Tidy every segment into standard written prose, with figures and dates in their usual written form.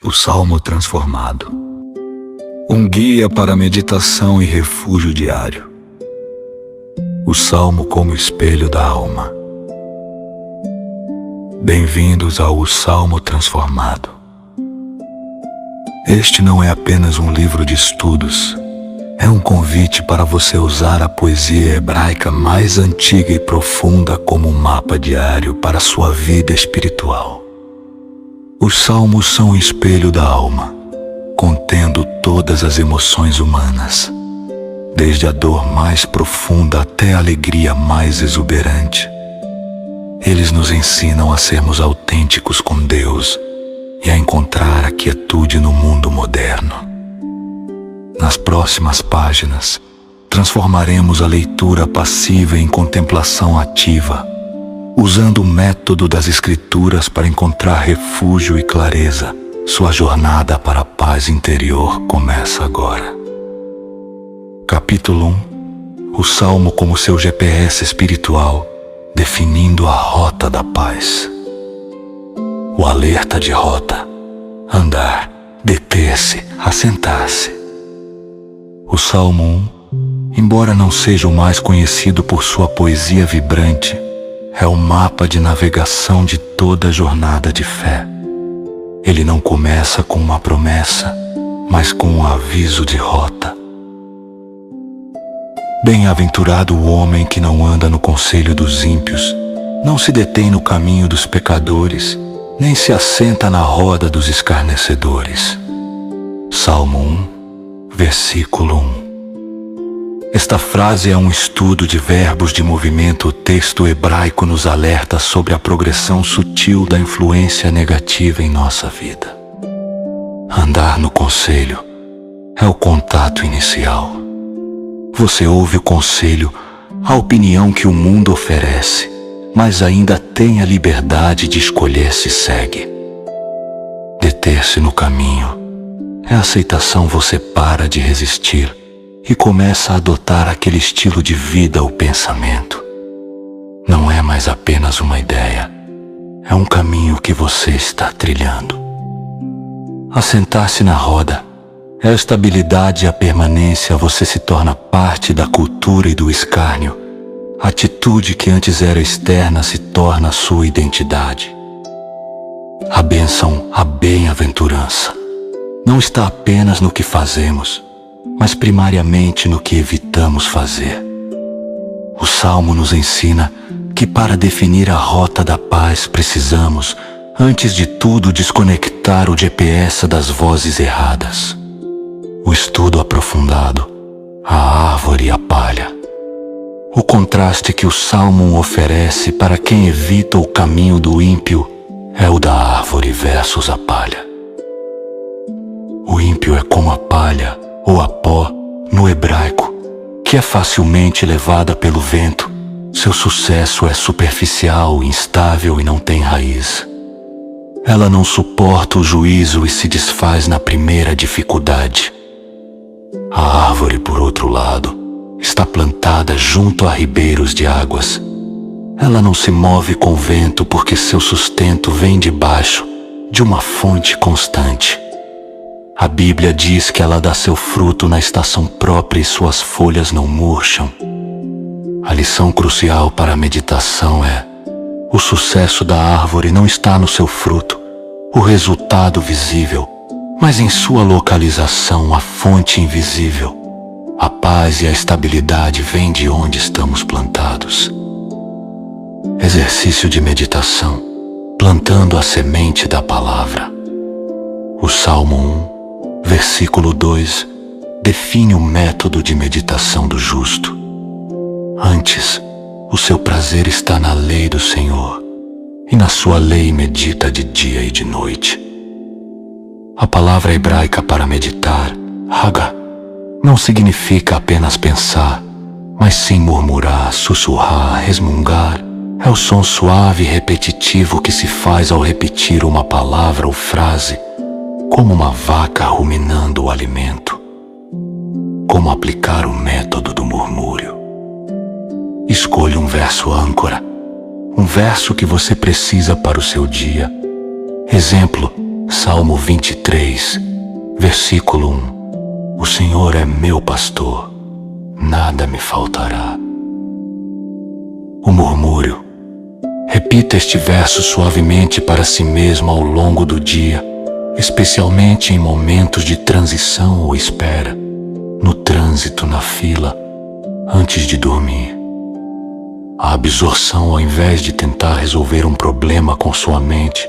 O Salmo Transformado. Um guia para meditação e refúgio diário. O Salmo como espelho da alma. Bem-vindos ao Salmo Transformado. Este não é apenas um livro de estudos. É um convite para você usar a poesia hebraica mais antiga e profunda como um mapa diário para a sua vida espiritual. Os salmos são o espelho da alma, contendo todas as emoções humanas, desde a dor mais profunda até a alegria mais exuberante. Eles nos ensinam a sermos autênticos com Deus e a encontrar a quietude no mundo moderno. Nas próximas páginas, transformaremos a leitura passiva em contemplação ativa, usando o método das Escrituras para encontrar refúgio e clareza. Sua jornada para a paz interior começa agora. Capítulo 1. O Salmo como seu GPS espiritual, definindo a rota da paz. O alerta de rota. Andar, deter-se, assentar-se. O Salmo 1, embora não seja o mais conhecido por sua poesia vibrante, é o mapa de navegação de toda a jornada de fé. Ele não começa com uma promessa, mas com um aviso de rota. Bem-aventurado o homem que não anda no conselho dos ímpios, não se detém no caminho dos pecadores, nem se assenta na roda dos escarnecedores. Salmo 1, versículo 1. Esta frase é um estudo de verbos de movimento. O texto hebraico nos alerta sobre a progressão sutil da influência negativa em nossa vida. Andar no conselho é o contato inicial. Você ouve o conselho, a opinião que o mundo oferece, mas ainda tem a liberdade de escolher se segue. Deter-se no caminho é a aceitação. Você para de resistir e começa a adotar aquele estilo de vida ou pensamento. Não é mais apenas uma ideia, é um caminho que você está trilhando. Assentar-se na roda é a estabilidade e a permanência. Você se torna parte da cultura e do escárnio. A atitude que antes era externa se torna a sua identidade. A bênção, a bem-aventurança, não está apenas no que fazemos, mas primariamente no que evitamos fazer. O Salmo nos ensina que para definir a rota da paz precisamos, antes de tudo, desconectar o GPS das vozes erradas. O estudo aprofundado, a árvore e a palha. O contraste que o Salmo oferece para quem evita o caminho do ímpio é o da árvore versus a palha. O ímpio é como a palha, ou a pó, no hebraico, que é facilmente levada pelo vento. Seu sucesso é superficial, instável e não tem raiz. Ela não suporta o juízo e se desfaz na primeira dificuldade. A árvore, por outro lado, está plantada junto a ribeiros de águas. Ela não se move com o vento porque seu sustento vem debaixo de uma fonte constante. A Bíblia diz que ela dá seu fruto na estação própria e suas folhas não murcham. A lição crucial para a meditação é: o sucesso da árvore não está no seu fruto, o resultado visível, mas em sua localização, a fonte invisível. A paz e a estabilidade vêm de onde estamos plantados. Exercício de meditação, plantando a semente da palavra. O Salmo 1, versículo 2, define o método de meditação do justo. Antes, o seu prazer está na lei do Senhor, e na sua lei medita de dia e de noite. A palavra hebraica para meditar, haga, não significa apenas pensar, mas sim murmurar, sussurrar, resmungar. É o som suave e repetitivo que se faz ao repetir uma palavra ou frase, como uma vaca ruminando o alimento. Como aplicar o método do murmúrio? Escolha um verso âncora, um verso que você precisa para o seu dia. Exemplo, Salmo 23, versículo 1. O Senhor é meu pastor, nada me faltará. O murmúrio. Repita este verso suavemente para si mesmo ao longo do dia, especialmente em momentos de transição ou espera, no trânsito, na fila, antes de dormir. A absorção, ao invés de tentar resolver um problema com sua mente,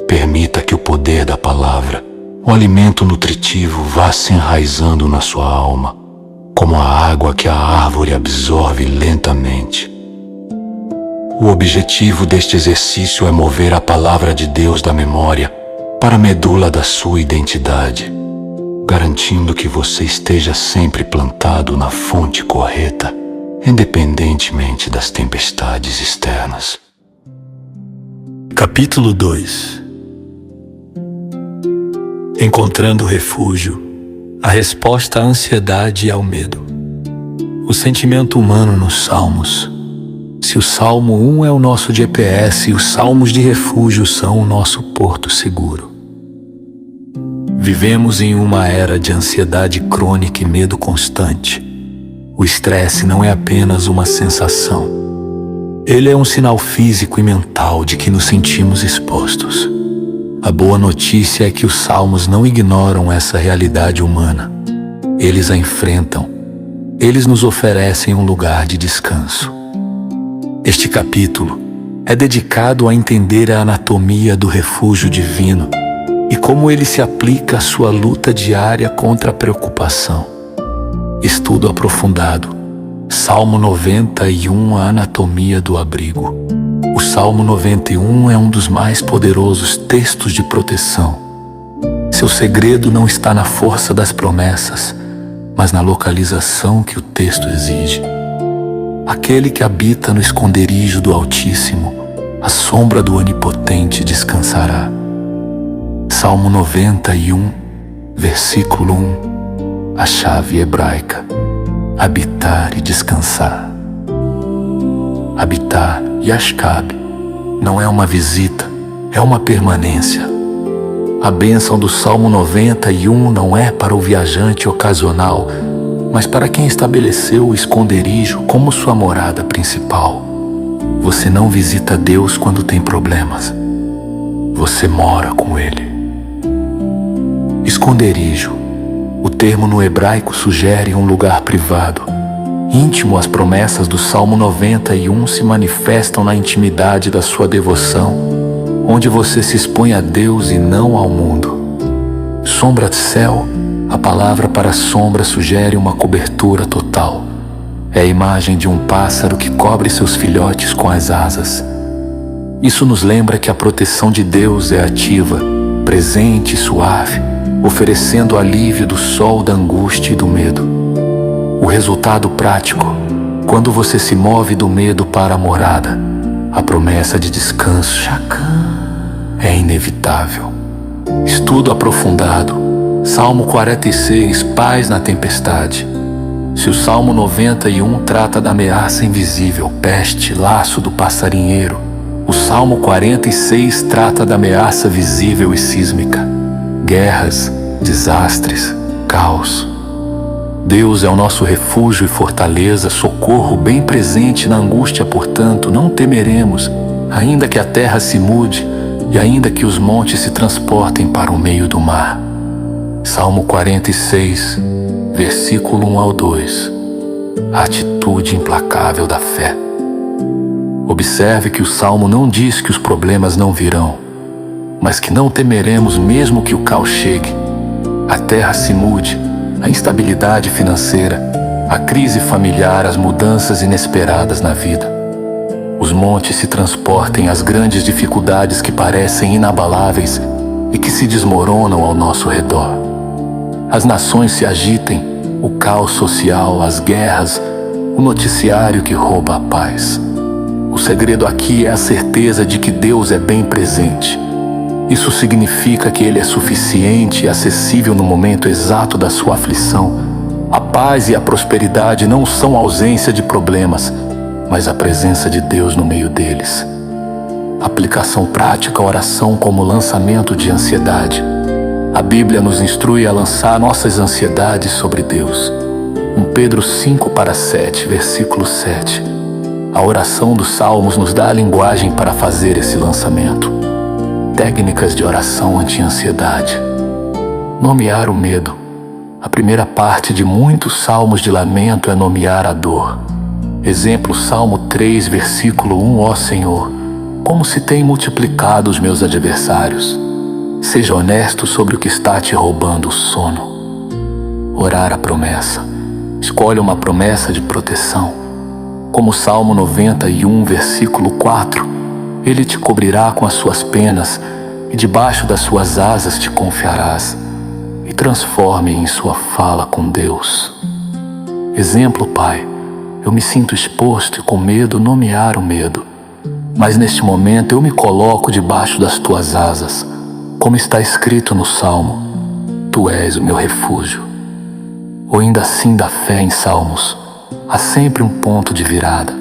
permita que o poder da palavra, o alimento nutritivo, vá se enraizando na sua alma, como a água que a árvore absorve lentamente. O objetivo deste exercício é mover a palavra de Deus da memória para a medula da sua identidade, garantindo que você esteja sempre plantado na fonte correta, independentemente das tempestades externas. Capítulo 2. Encontrando refúgio, a resposta à ansiedade e ao medo. O sentimento humano nos Salmos. Se o Salmo 1 é o nosso GPS, os Salmos de refúgio são o nosso porto seguro. Vivemos em uma era de ansiedade crônica e medo constante. O estresse não é apenas uma sensação. Ele é um sinal físico e mental de que nos sentimos expostos. A boa notícia é que os Salmos não ignoram essa realidade humana. Eles a enfrentam. Eles nos oferecem um lugar de descanso. Este capítulo é dedicado a entender a anatomia do refúgio divino e como ele se aplica à sua luta diária contra a preocupação. Estudo aprofundado. Salmo 91, a anatomia do abrigo. O Salmo 91 é um dos mais poderosos textos de proteção. Seu segredo não está na força das promessas, mas na localização que o texto exige. Aquele que habita no esconderijo do Altíssimo, à sombra do Onipotente descansará. Salmo 91, versículo 1, a chave hebraica. Habitar e descansar. Habitar, Yashkab, não é uma visita, é uma permanência. A bênção do Salmo 91 não é para o viajante ocasional, mas para quem estabeleceu o esconderijo como sua morada principal. Você não visita Deus quando tem problemas. Você mora com Ele. Esconderijo. O termo no hebraico sugere um lugar privado. Íntimo, as promessas do Salmo 91 se manifestam na intimidade da sua devoção, onde você se expõe a Deus e não ao mundo. Sombra de céu. A palavra para sombra sugere uma cobertura total. É a imagem de um pássaro que cobre seus filhotes com as asas. Isso nos lembra que a proteção de Deus é ativa, presente e suave, oferecendo alívio do sol, da angústia e do medo. O resultado prático, quando você se move do medo para a morada, a promessa de descanso é inevitável. Estudo aprofundado. Salmo 46, paz na tempestade. Se o Salmo 91 trata da ameaça invisível, peste, laço do passarinheiro, o Salmo 46 trata da ameaça visível e sísmica, guerras, desastres, caos. Deus é o nosso refúgio e fortaleza, socorro bem presente na angústia, portanto, não temeremos, ainda que a terra se mude e ainda que os montes se transportem para o meio do mar. Salmo 46, versículo 1 ao 2. A atitude implacável da fé. Observe que o Salmo não diz que os problemas não virão, mas que não temeremos mesmo que o caos chegue, a terra se mude, a instabilidade financeira, a crise familiar, as mudanças inesperadas na vida. Os montes se transportem às grandes dificuldades que parecem inabaláveis e que se desmoronam ao nosso redor. As nações se agitem, o caos social, as guerras, o noticiário que rouba a paz. O segredo aqui é a certeza de que Deus é bem presente. Isso significa que Ele é suficiente e acessível no momento exato da sua aflição. A paz e a prosperidade não são ausência de problemas, mas a presença de Deus no meio deles. Aplicação prática, oração como lançamento de ansiedade. A Bíblia nos instrui a lançar nossas ansiedades sobre Deus. 1 Pedro 5:7, versículo 7. A oração dos Salmos nos dá a linguagem para fazer esse lançamento. Técnicas de oração anti-ansiedade. Nomear o medo. A primeira parte de muitos salmos de lamento é nomear a dor. Exemplo, Salmo 3, versículo 1, ó Senhor, como se tem multiplicado os meus adversários. Seja honesto sobre o que está te roubando o sono. Orar a promessa. Escolha uma promessa de proteção. Como Salmo 91, versículo 4, Ele te cobrirá com as suas penas e debaixo das suas asas te confiarás. E transforme em sua fala com Deus. Exemplo, Pai, eu me sinto exposto e com medo nomear o medo. Mas neste momento eu me coloco debaixo das tuas asas, como está escrito no Salmo, Tu és o meu refúgio. Ou ainda assim da fé em Salmos, há sempre um ponto de virada,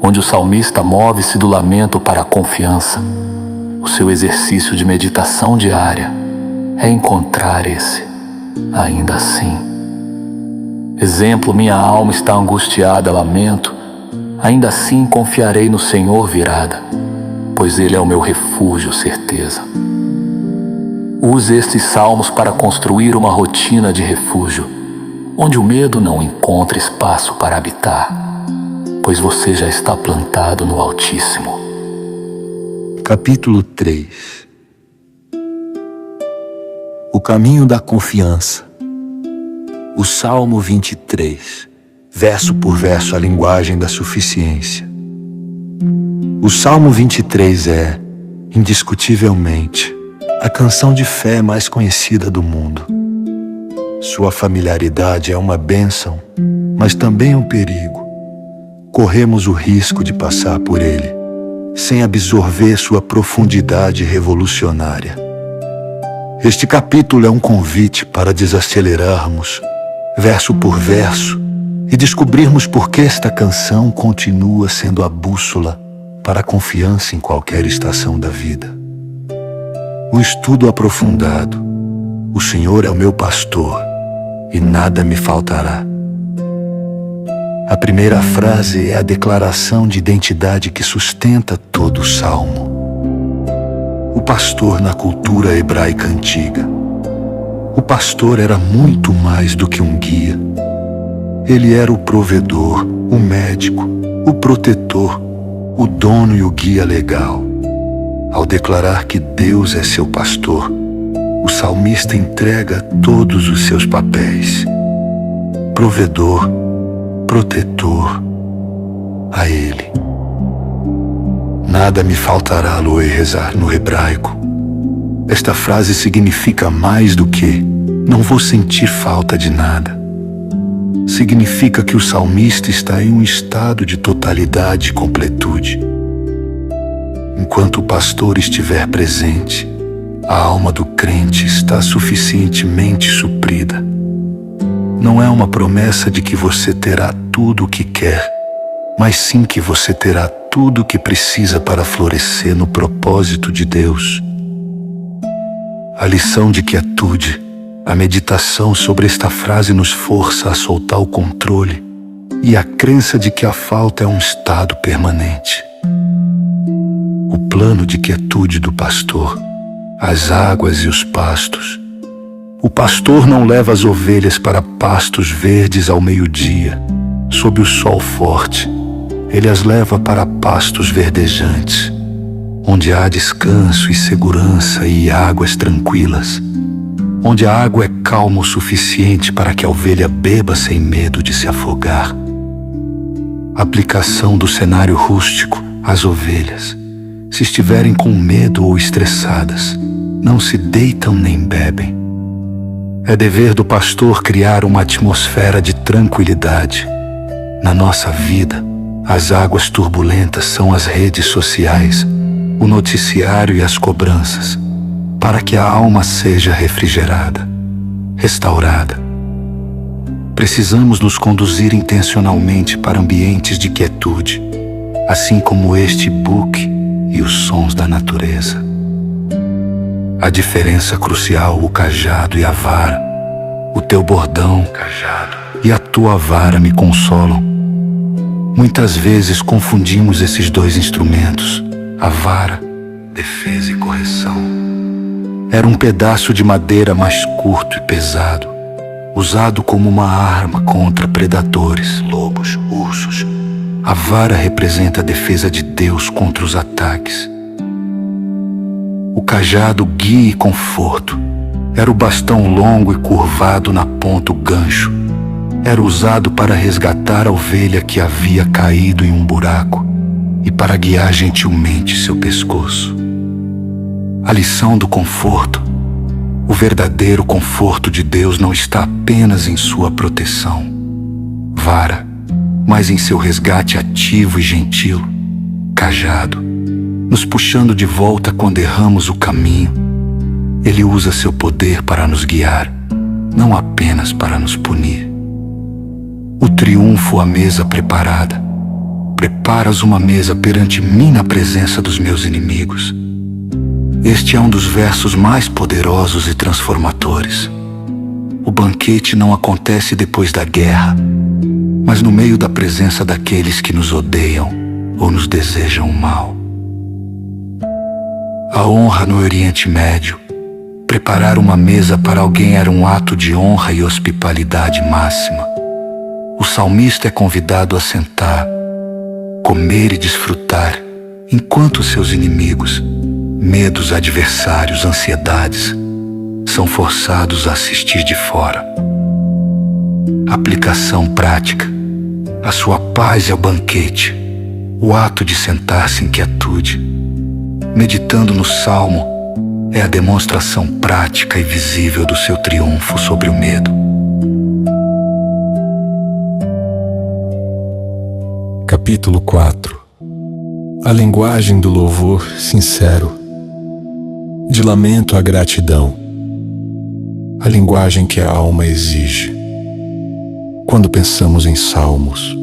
onde o salmista move-se do lamento para a confiança. O seu exercício de meditação diária é encontrar esse, ainda assim. Exemplo, minha alma está angustiada, lamento, ainda assim confiarei no Senhor virada, pois Ele é o meu refúgio, certeza. Use estes salmos para construir uma rotina de refúgio, onde o medo não encontra espaço para habitar, pois você já está plantado no Altíssimo. Capítulo 3. O caminho da confiança. O Salmo 23, verso por verso, a linguagem da suficiência. O Salmo 23 é, indiscutivelmente, a canção de fé mais conhecida do mundo. Sua familiaridade é uma bênção, mas também um perigo. Corremos o risco de passar por ele, sem absorver sua profundidade revolucionária. Este capítulo é um convite para desacelerarmos, verso por verso, e descobrirmos por que esta canção continua sendo a bússola para a confiança em qualquer estação da vida. O estudo aprofundado. O Senhor é o meu pastor, e nada me faltará. A primeira frase é a declaração de identidade que sustenta todo o salmo. O pastor na cultura hebraica antiga. O pastor era muito mais do que um guia. Ele era o provedor, o médico, o protetor, o dono e o guia legal. Ao declarar que Deus é seu pastor, o salmista entrega todos os seus papéis. Provedor, protetor, a Ele. Nada me faltará, rezar no hebraico. Esta frase significa mais do que não vou sentir falta de nada. Significa que o salmista está em um estado de totalidade e completude. Enquanto o pastor estiver presente, a alma do crente está suficientemente suprida. Não é uma promessa de que você terá tudo o que quer, mas sim que você terá tudo o que precisa para florescer no propósito de Deus. A lição de quietude, a meditação sobre esta frase nos força a soltar o controle e a crença de que a falta é um estado permanente. O plano de quietude do pastor, as águas e os pastos. O pastor não leva as ovelhas para pastos verdes ao meio-dia, sob o sol forte. Ele as leva para pastos verdejantes, onde há descanso e segurança e águas tranquilas, onde a água é calma o suficiente para que a ovelha beba sem medo de se afogar. Aplicação do cenário rústico às ovelhas. Se estiverem com medo ou estressadas, não se deitam nem bebem. É dever do pastor criar uma atmosfera de tranquilidade. Na nossa vida, as águas turbulentas são as redes sociais, o noticiário e as cobranças, para que a alma seja refrigerada, restaurada. Precisamos nos conduzir intencionalmente para ambientes de quietude, assim como este e-book e os sons da natureza. A diferença crucial, o cajado e a vara, o teu bordão, cajado, e a tua vara me consolam. Muitas vezes confundimos esses dois instrumentos, a vara, defesa e correção. Era um pedaço de madeira mais curto e pesado, usado como uma arma contra predadores, lobos, ursos. A vara representa a defesa de Deus contra os ataques. O cajado, guia e conforto. Era o bastão longo e curvado na ponta, o gancho. Era usado para resgatar a ovelha que havia caído em um buraco e para guiar gentilmente seu pescoço. A lição do conforto. O verdadeiro conforto de Deus não está apenas em sua proteção, vara, mas em seu resgate ativo e gentil, cajado, nos puxando de volta quando erramos o caminho. Ele usa seu poder para nos guiar, não apenas para nos punir. O triunfo, a mesa preparada. Preparas uma mesa perante mim na presença dos meus inimigos. Este é um dos versos mais poderosos e transformadores. O banquete não acontece depois da guerra, mas no meio da presença daqueles que nos odeiam ou nos desejam o mal. A honra no Oriente Médio. Preparar uma mesa para alguém era um ato de honra e hospitalidade máxima. O salmista é convidado a sentar, comer e desfrutar, enquanto seus inimigos, medos, adversários, ansiedades, são forçados a assistir de fora. Aplicação prática. A sua paz é o banquete, o ato de sentar-se em quietude. Meditando no Salmo, é a demonstração prática e visível do seu triunfo sobre o medo. Capítulo 4. A linguagem do louvor sincero. De lamento à gratidão. A linguagem que a alma exige. Quando pensamos em salmos,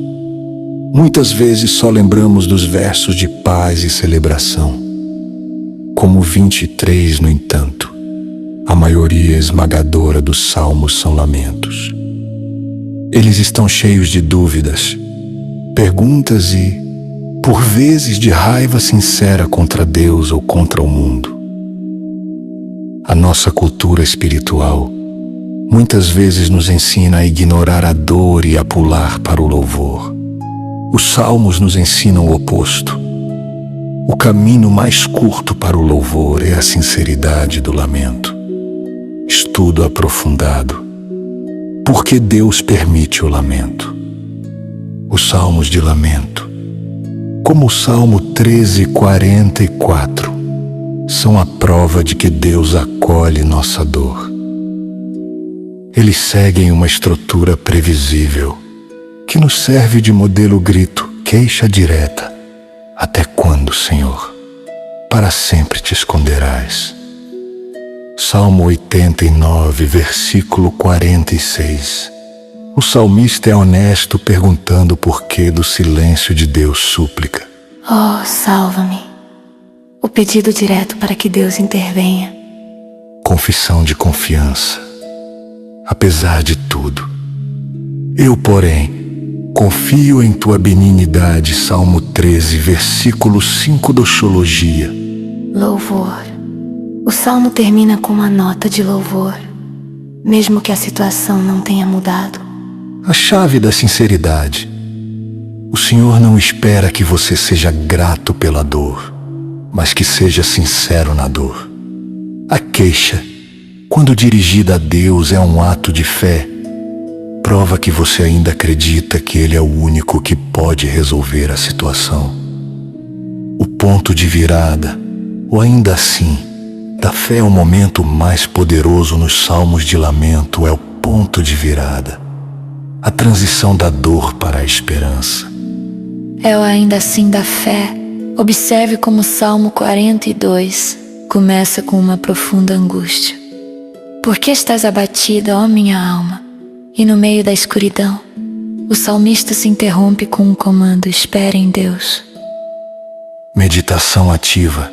muitas vezes só lembramos dos versos de paz e celebração. Como 23, no entanto, a maioria esmagadora dos salmos são lamentos. Eles estão cheios de dúvidas, perguntas e, por vezes, de raiva sincera contra Deus ou contra o mundo. A nossa cultura espiritual muitas vezes nos ensina a ignorar a dor e a pular para o louvor. Os salmos nos ensinam o oposto. O caminho mais curto para o louvor é a sinceridade do lamento. Estudo aprofundado. Por que Deus permite o lamento? Os salmos de lamento, como o Salmo 13:44, são a prova de que Deus acolhe nossa dor. Eles seguem uma estrutura previsível, que nos serve de modelo grito, queixa direta. Até quando, Senhor? Para sempre te esconderás. Salmo 89, versículo 46. O salmista é honesto perguntando o porquê do silêncio de Deus súplica. Oh, salva-me. O pedido direto para que Deus intervenha. Confissão de confiança. Apesar de tudo, eu, porém, confio em tua benignidade. Salmo 13, versículo 5, doxologia. Louvor. O salmo termina com uma nota de louvor, mesmo que a situação não tenha mudado. A chave da sinceridade. O Senhor não espera que você seja grato pela dor, mas que seja sincero na dor. A queixa, quando dirigida a Deus, é um ato de fé. Prova que você ainda acredita que Ele é o único que pode resolver a situação. O ponto de virada, ou ainda assim, da fé é o momento mais poderoso nos salmos de lamento, é o ponto de virada. A transição da dor para a esperança. É o ainda assim da fé. Observe como o Salmo 42 começa com uma profunda angústia. Por que estás abatida, ó minha alma? E no meio da escuridão, o salmista se interrompe com um comando: espere em Deus. Meditação ativa.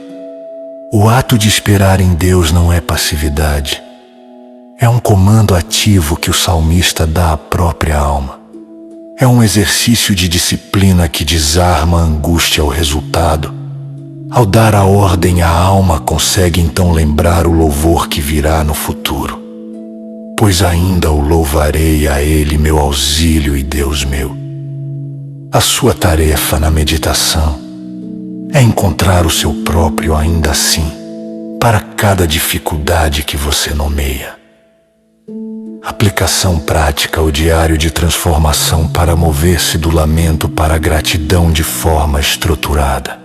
O ato de esperar em Deus não é passividade. É um comando ativo que o salmista dá à própria alma. É um exercício de disciplina que desarma a angústia ao resultado. Ao dar a ordem, a alma consegue então lembrar o louvor que virá no futuro. Pois ainda o louvarei a Ele, meu auxílio e Deus meu. A sua tarefa na meditação é encontrar o seu próprio ainda assim, para cada dificuldade que você nomeia. Aplicação prática, o diário de transformação para mover-se do lamento para a gratidão de forma estruturada.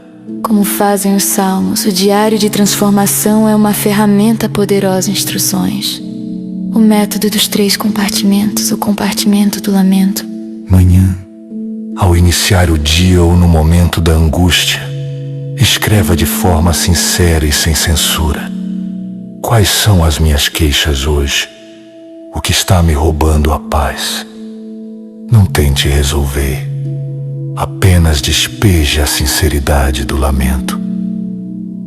Como fazem os salmos, o diário de transformação é uma ferramenta poderosa em instruções. O método dos 3 compartimentos, o compartimento do lamento. Manhã, ao iniciar o dia ou no momento da angústia, escreva de forma sincera e sem censura. Quais são as minhas queixas hoje? O que está me roubando a paz? Não tente resolver. Apenas despeje a sinceridade do lamento.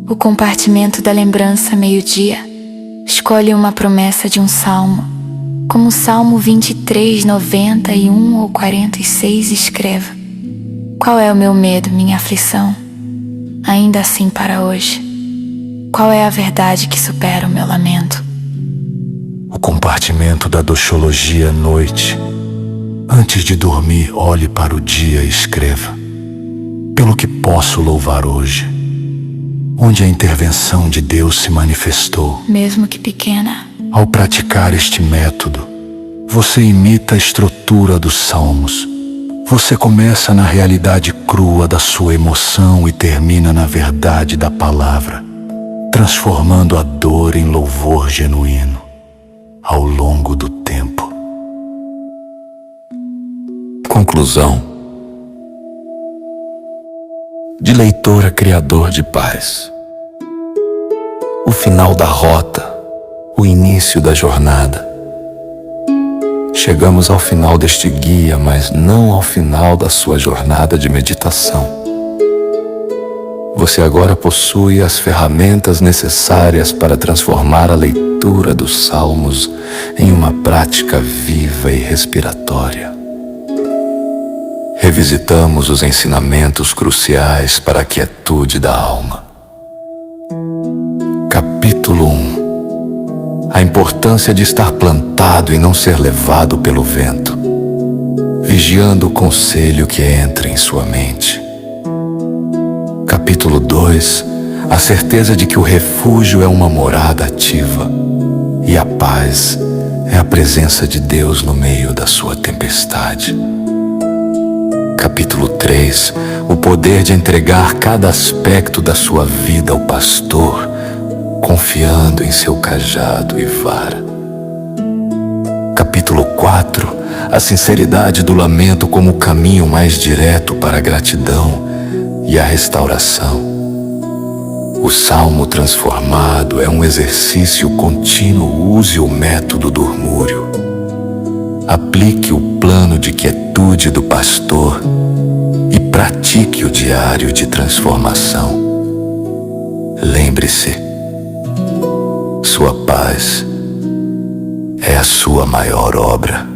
O compartimento da lembrança, meio-dia. Escolhe uma promessa de um salmo. Como o Salmo 23, 91 ou 46, escreva: qual é o meu medo, minha aflição? Ainda assim para hoje. Qual é a verdade que supera o meu lamento? O compartimento da doxologia à noite. Antes de dormir, olhe para o dia e escreva: pelo que posso louvar hoje? Onde a intervenção de Deus se manifestou? Mesmo que pequena. Ao praticar este método, você imita a estrutura dos salmos. Você começa na realidade crua da sua emoção e termina na verdade da palavra, transformando a dor em louvor genuíno ao longo do tempo. Conclusão. De leitor a criador de paz. O final da rota, o início da jornada. Chegamos ao final deste guia, mas não ao final da sua jornada de meditação. Você agora possui as ferramentas necessárias para transformar a leitura dos Salmos em uma prática viva e respiratória. Revisitamos os ensinamentos cruciais para a quietude da alma. Capítulo 1. A importância de estar plantado e não ser levado pelo vento, vigiando o conselho que entra em sua mente. Capítulo 2. A certeza de que o refúgio é uma morada ativa e a paz é a presença de Deus no meio da sua tempestade. Capítulo 3. O poder de entregar cada aspecto da sua vida ao pastor, confiando em seu cajado e vara. Capítulo 4. A sinceridade do lamento como o caminho mais direto para a gratidão e a restauração. O salmo transformado é um exercício contínuo. Use o método do murmúrio. Aplique o plano de quietude do pastor e pratique o diário de transformação. Lembre-se, sua paz é a sua maior obra.